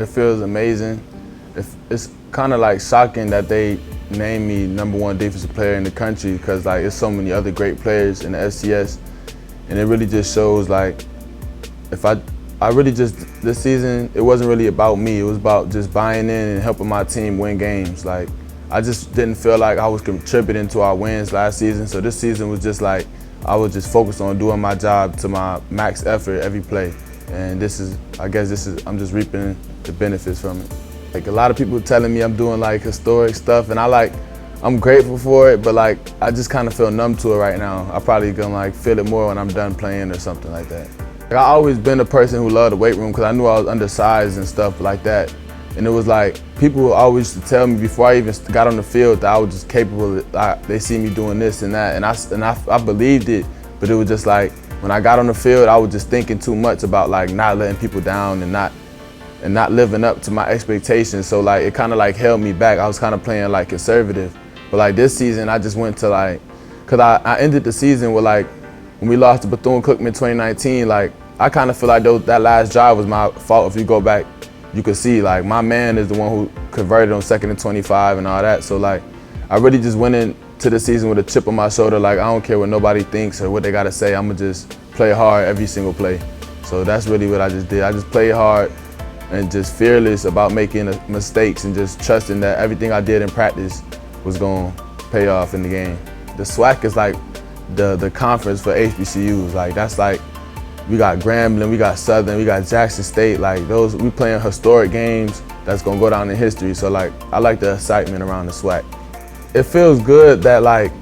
It feels amazing. It's kind of like shocking that they named me #1 defensive player in the country because like there's so many other great players in the FCS, and it really just shows like if I really just this season it wasn't really about me. It was about just buying in and helping my team win games. Like I just didn't feel like I was contributing to our wins last season, so this season was just like I was just focused on doing my job to my max effort every play. And I'm just reaping the benefits from it. Like a lot of people telling me I'm doing like historic stuff, and I'm grateful for it, but like I just kind of feel numb to it right now. I probably gonna like feel it more when I'm done playing or something like that. Like, I always been a person who loved the weight room because I knew I was undersized and stuff like that. And it was like people always used to tell me before I even got on the field that I was just capable of, they see me doing this and that, and I believed it, but it was just like when I got on the field, I was just thinking too much about like not letting people down and not living up to my expectations. So like it kind of like held me back. I was kind of playing like conservative. But like this season, I just went to like, cause I ended the season with like, when we lost to Bethune-Cookman 2019, like I kind of feel like that last drive was my fault. If you go back, you could see like my man is the one who converted on 2nd and 25 and all that. So like I really just went into the season with a chip on my shoulder. Like I don't care what nobody thinks or what they gotta say. I'ma just play hard every single play. So that's really what I just did. I just played hard and just fearless about making mistakes and just trusting that everything I did in practice was gonna pay off in the game. The SWAC is like the conference for HBCUs. Like that's like, we got Grambling, we got Southern, we got Jackson State. Like those, we playing historic games that's gonna go down in history. So like, I like the excitement around the SWAC. It feels good that like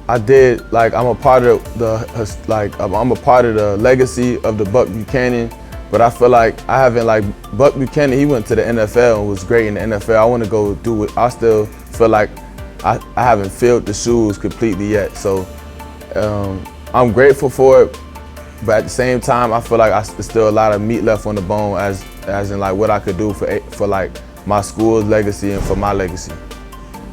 I'm a part of the legacy of the Buck Buchanan, but I feel like I haven't Buck Buchanan, he went to the NFL and was great in the NFL. I wanna go do it. I still feel like I haven't filled the shoes completely yet. So I'm grateful for it, but at the same time, I feel like there's still a lot of meat left on the bone as in like what I could do for like my school's legacy and for my legacy.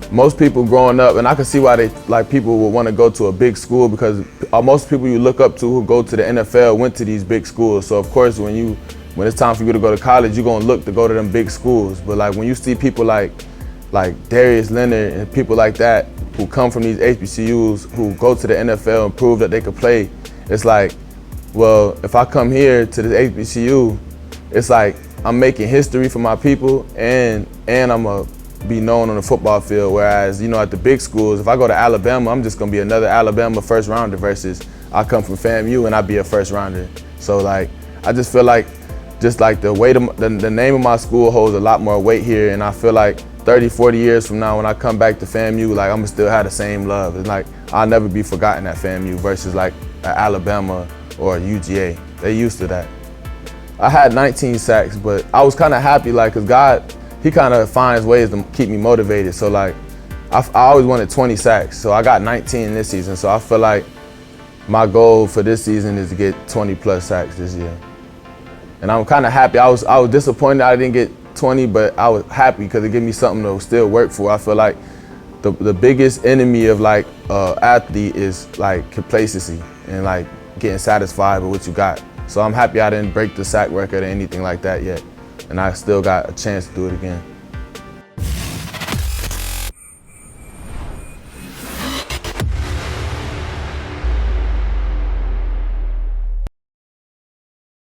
Most people growing up, and I can see why people would want to go to a big school because most people you look up to who go to the NFL went to these big schools. So of course, when it's time for you to go to college, you're gonna look to go to them big schools. But like when you see people like Darius Leonard and people like that who come from these HBCUs who go to the NFL and prove that they could play, it's like, well, if I come here to this HBCU, it's like I'm making history for my people and I'm a be known on the football field, whereas, you know, at the big schools, if I go to Alabama, I'm just gonna be another Alabama first rounder versus I come from FAMU and I'd be a first rounder. So like, I just feel like, just like the weight of the name of my school holds a lot more weight here, and I feel like 30, 40 years from now when I come back to FAMU, like I'm gonna still have the same love. It's like, I'll never be forgotten at FAMU versus like at Alabama or UGA. They used to that. I had 19 sacks, but I was kind of happy, like, cause God, He kind of finds ways to keep me motivated. So like, I always wanted 20 sacks. So I got 19 this season. So I feel like my goal for this season is to get 20 plus sacks this year. And I'm kind of happy. I was disappointed I didn't get 20, but I was happy because it gave me something to still work for. I feel like the biggest enemy of like athlete is like complacency and like getting satisfied with what you got. So I'm happy I didn't break the sack record or anything like that yet. And I still got a chance to do it again.